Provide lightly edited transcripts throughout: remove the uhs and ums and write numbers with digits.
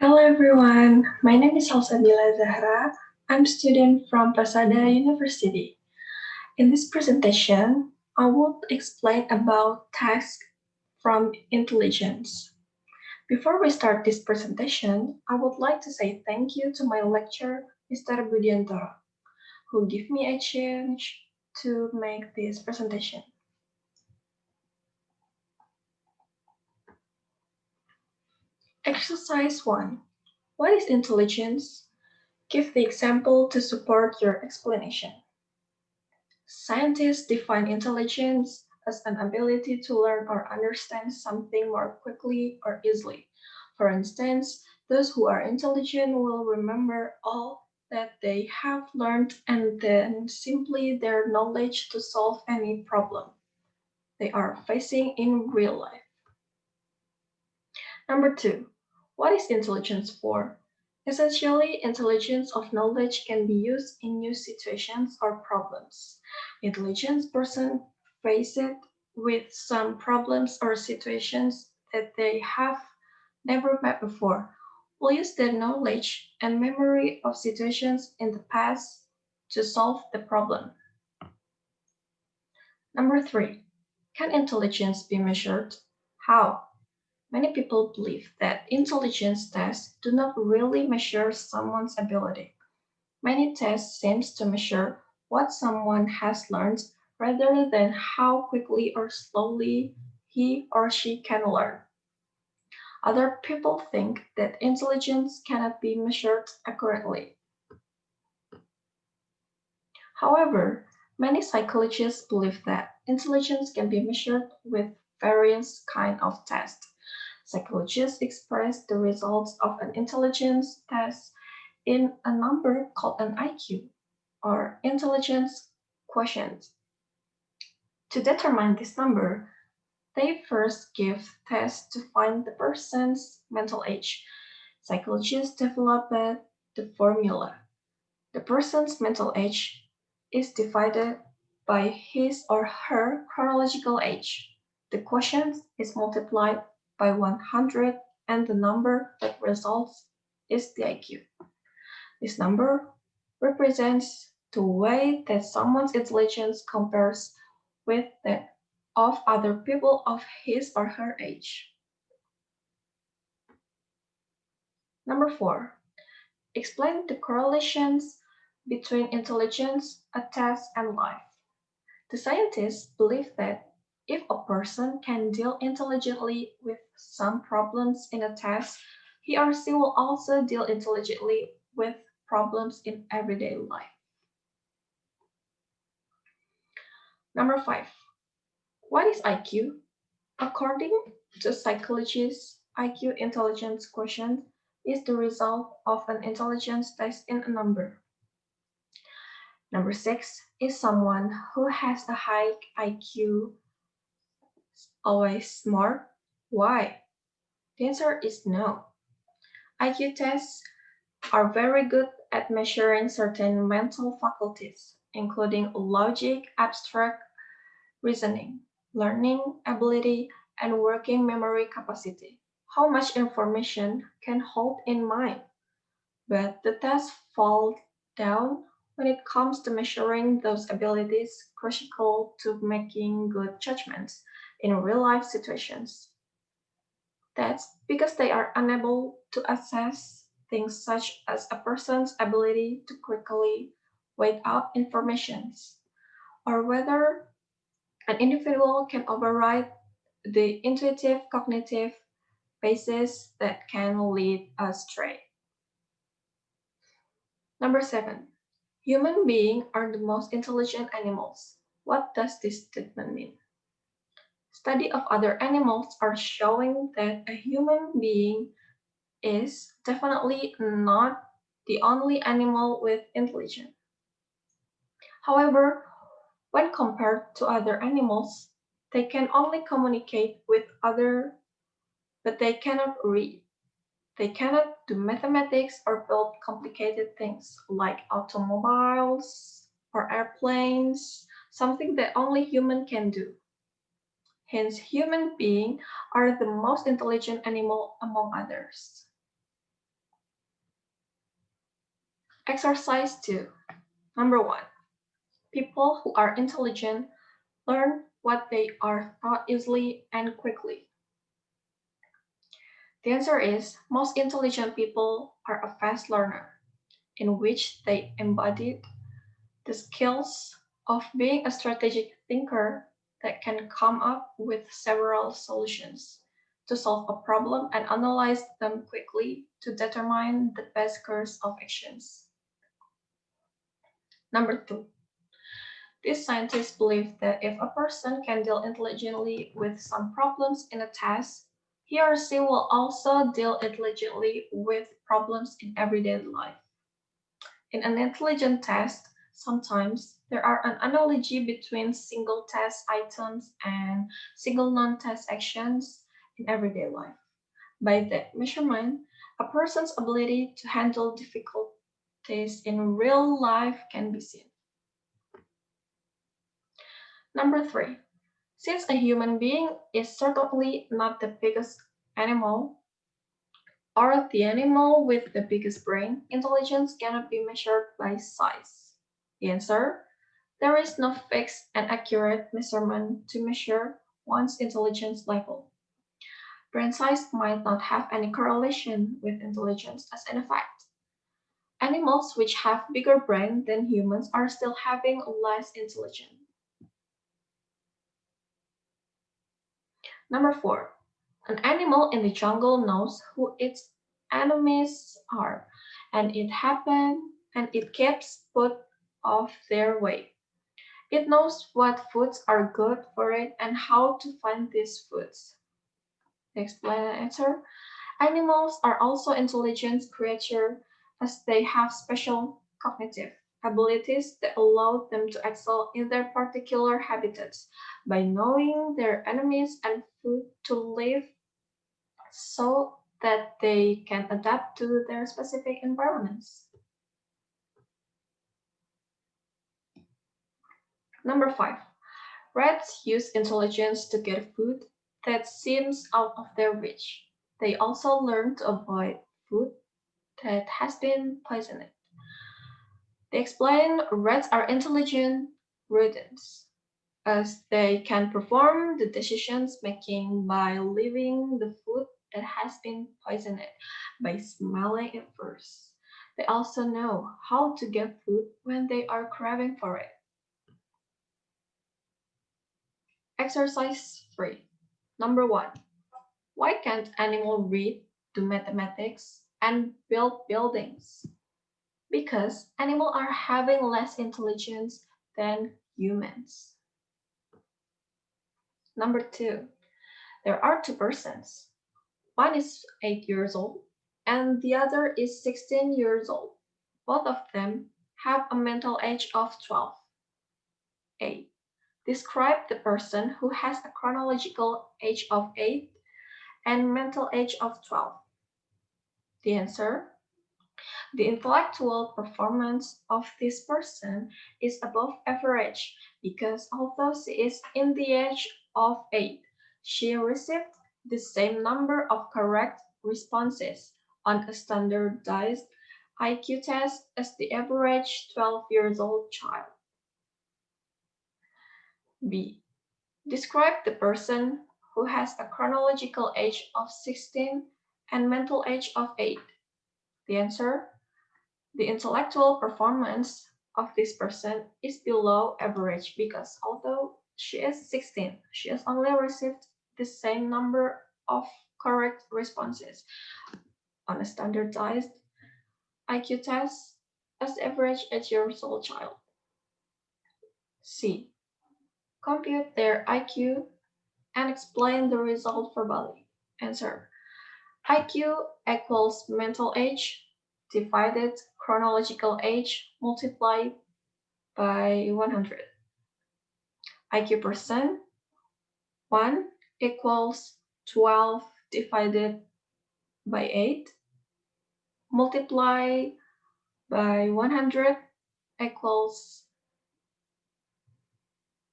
Hello everyone, my name is Salsabila Zahra. I'm a student from Prasada University. In this presentation, I will explain about tasks from intelligence. Before we start this presentation, I would like to say thank you to my lecturer, Mr. Budiantoro, who gave me a chance to make this presentation. Exercise 1. What is intelligence? Give the example to support your explanation. Scientists define intelligence as an ability to learn or understand something more quickly or easily. For instance, those who are intelligent will remember all that they have learned and then simply their knowledge to solve any problem they are facing in real life. Number 2. What is intelligence for? Essentially, intelligence of knowledge can be used in new situations or problems. Intelligent person faced with some problems or situations that they have never met before will use their knowledge and memory of situations in the past to solve the problem. Number 3. Can intelligence be measured? How? Many people believe that intelligence tests do not really measure someone's ability. Many tests seem to measure what someone has learned rather than how quickly or slowly he or she can learn. Other people think that intelligence cannot be measured accurately. However, many psychologists believe that intelligence can be measured with various kinds of tests. Psychologists express the results of an intelligence test in a number called an IQ, or intelligence quotient. To determine this number, they first give tests to find the person's mental age. Psychologists developed the formula. The person's mental age is divided by his or her chronological age. The quotient is multiplied by 100 and the number that results is the IQ. This number represents the way that someone's intelligence compares with that of other people of his or her age. Number 4. Explain the correlations between intelligence, a test, and life. The scientists believe that if a person can deal intelligently with some problems in a test, he or she will also deal intelligently with problems in everyday life. Number 5. What is IQ? According to psychologists, IQ intelligence quotient is the result of an intelligence test in a number. Number 6 is someone who has a high IQ always smart? Why? The answer is no. IQ tests are very good at measuring certain mental faculties, including logic, abstract reasoning, learning ability, and working memory capacity. How much information can hold in mind? But the tests fall down when it comes to measuring those abilities crucial to making good judgments in real life situations. That's because they are unable to assess things such as a person's ability to quickly weigh up information or whether an individual can override the intuitive cognitive basis that can lead astray. Number 7. Human beings are the most intelligent animals. What does this statement mean? Study of other animals are showing that a human being is definitely not the only animal with intelligence. However, when compared to other animals, they can only communicate with other, but they cannot read. They cannot do mathematics or build complicated things like automobiles or airplanes, something that only human can do. Hence, human beings are the most intelligent animal among others. Exercise 2. Number 1. People who are intelligent learn what they are taught easily and quickly. The answer is most intelligent people are a fast learner, in which they embodied the skills of being a strategic thinker that can come up with several solutions to solve a problem and analyze them quickly to determine the best course of actions. Number 2. These scientists believe that if a person can deal intelligently with some problems in a task, he or she will also deal intelligently with problems in everyday life. In an intelligent test, sometimes there are an analogy between single test items and single non-test actions in everyday life. By that measurement, a person's ability to handle difficulties in real life can be seen. Number 3. Since a human being is certainly not the biggest animal or the animal with the biggest brain, intelligence cannot be measured by size. The answer: there is no fixed and accurate measurement to measure one's intelligence level. Brain size might not have any correlation with intelligence as in fact. Animals which have bigger brain than humans are still having less intelligence. Number 4. An animal in the jungle knows who its enemies are, and it keeps food off their way. It knows what foods are good for it and how to find these foods. Explain and answer. Animals are also intelligent creatures as they have special cognitive abilities that allow them to excel in their particular habitats by knowing their enemies and food to live so that they can adapt to their specific environments. Number 5. Rats use intelligence to get food that seems out of their reach. They also learn to avoid food that has been poisoned. They explain rats are intelligent rodents, as they can perform the decisions making by leaving the food that has been poisoned by smelling it first. They also know how to get food when they are craving for it. Exercise 3. Number 1. Why can't animals read, do mathematics, and build buildings? Because animals are having less intelligence than humans. Number 2. There are two persons. One is 8 years old and the other is 16 years old. Both of them have a mental age of 12. A. Describe the person who has a chronological age of 8 and mental age of 12. The answer: the intellectual performance of this person is above average because although she is in the age of 8, she received the same number of correct responses on a standardized IQ test as the average 12 years old child. B. Describe the person who has a chronological age of 16 and mental age of 8. The answer: the intellectual performance of this person is below average because although she is 16, she has only received the same number of correct responses on a standardized IQ test as the average 8-year-old child. C. Compute their IQ and explain the result verbally. Answer: IQ equals mental age divided chronological age multiplied by 100. IQ percent 1 equals 12 divided by 8 multiply by 100 equals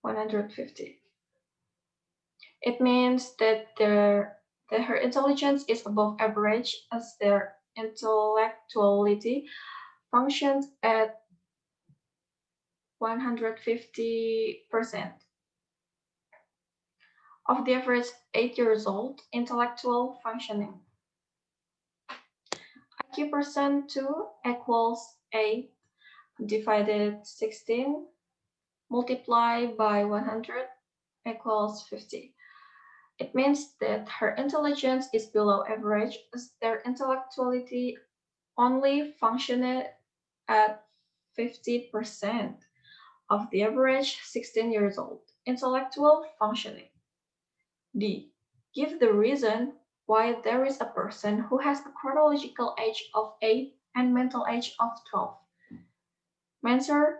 150. It means that her intelligence is above average as their intellectuality functions at 150% of the average 8 years old intellectual functioning. IQ percent 2 equals 8 divided 16 multiplied by 100 equals 50. It means that her intelligence is below average as their intellectuality only functioned at 50% of the average 16 years old intellectual functioning. D. Give the reason why there is a person who has a chronological age of 8 and mental age of 12. Answer: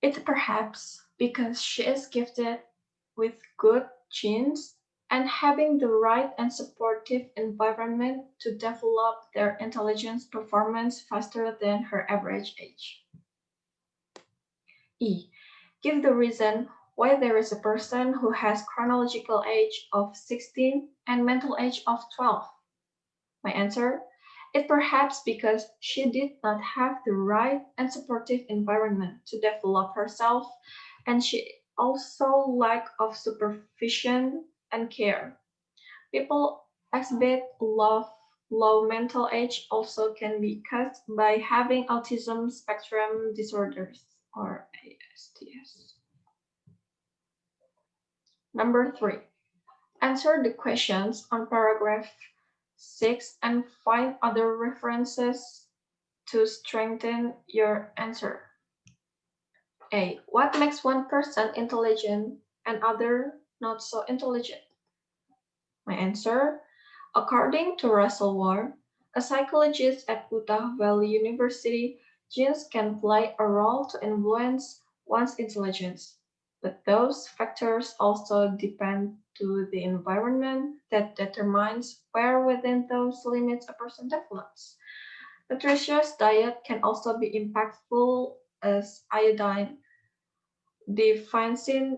it's perhaps because she is gifted with good genes and having the right and supportive environment to develop their intelligence performance faster than her average age. E. Give the reason why there is a person who has chronological age of 16 and mental age of 12. My answer: it perhaps because she did not have the right and supportive environment to develop herself, and she also lack of supervision and care. People exhibit low mental age also can be caused by having autism spectrum disorders or ASDS. Number 3. Answer the questions on paragraph 6 and find other references to strengthen your answer. A. What makes one person intelligent and other not so intelligent? My answer: according to Russell Ward, a psychologist at Utah Valley University, genes can play a role to influence one's intelligence, but those factors also depend to the environment that determines where within those limits a person develops. Nutritious diet can also be impactful as iodine deficiency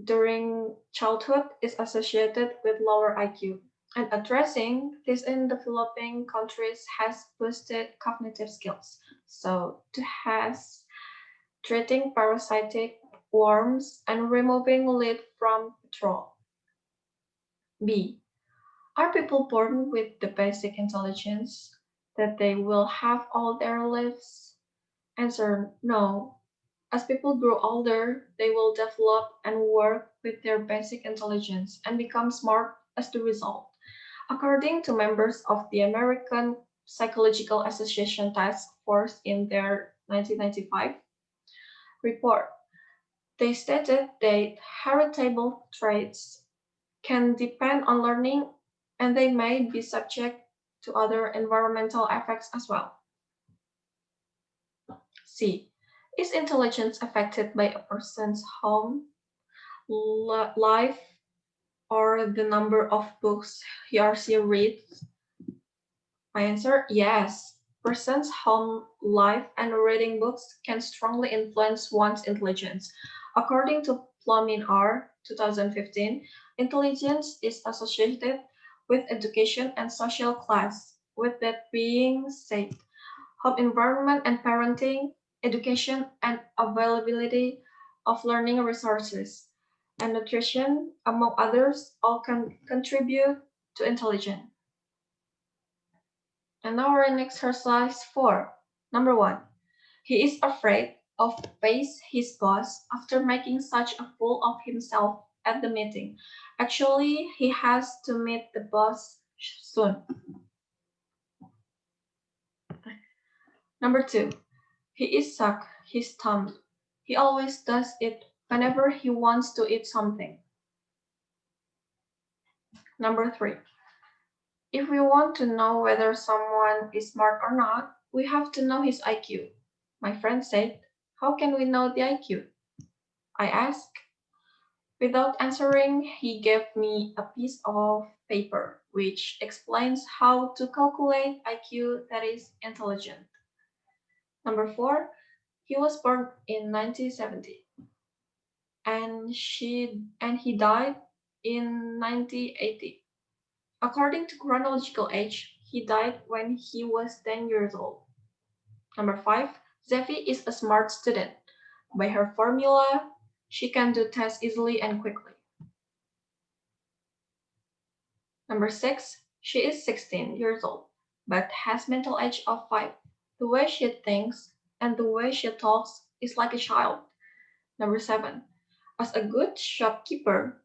during childhood is associated with lower IQ, and addressing this in developing countries has boosted cognitive skills. So, to has treating parasitic worms and removing lead from petrol. B. Are people born with the basic intelligence that they will have all their lives? Answer: no. As people grow older, they will develop and work with their basic intelligence and become smart as the result. According to members of the American Psychological Association Task Force in their 1995 report, they stated that heritable traits can depend on learning and they may be subject to other environmental effects as well. C. Is intelligence affected by a person's home life or the number of books he or she reads? My answer: yes. Person's home life and reading books can strongly influence one's intelligence. According to Plumin R. 2015, intelligence is associated with education and social class. With that being said, home environment and parenting, education and availability of learning resources, and nutrition, among others, all can contribute to intelligence. And now we're in exercise 4. Number 1. He is afraid of face his boss after making such a fool of himself at the meeting. Actually, he has to meet the boss soon. Number 2. He is suck his thumb. He always does it whenever he wants to eat something. Number 3. If we want to know whether someone is smart or not, we have to know his IQ. My friend said, how can we know the IQ? I asked. Without answering, he gave me a piece of paper which explains how to calculate IQ, that is intelligent. Number 4. He was born in 1970 and he died in 1980. According to chronological age, he died when he was 10 years old. Number 5, Zefi is a smart student. By her formula, she can do tests easily and quickly. Number 6, she is 16 years old, but has mental age of 5. The way she thinks and the way she talks is like a child. Number 7, as a good shopkeeper,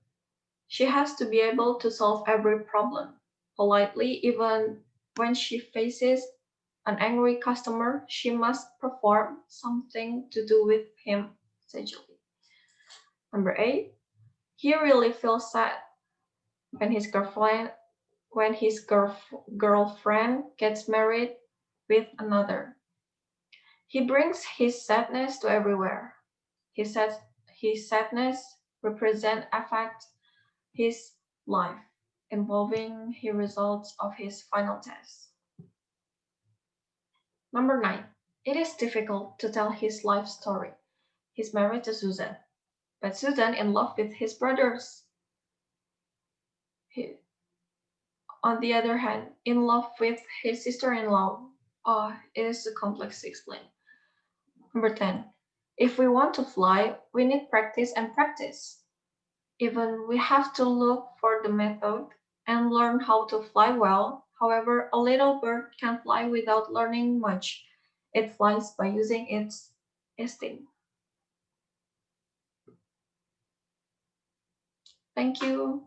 she has to be able to solve every problem politely. Even when she faces an angry customer, she must perform something to do with him sagely. Number 8, he really feels sad when his girlfriend gets married with another. He brings his sadness to everywhere. He says his sadness represents affect his life, involving the results of his final test. Number 9. It is difficult to tell his life story. He's married to Susan, but Susan in love with his brothers. He, on the other hand, in love with his sister-in-law. Oh, it is too complex to explain. Number 10. If we want to fly, we need practice and practice. Even we have to look for the method and learn how to fly well. However, a little bird can fly without learning much. It flies by using its instinct. Thank you.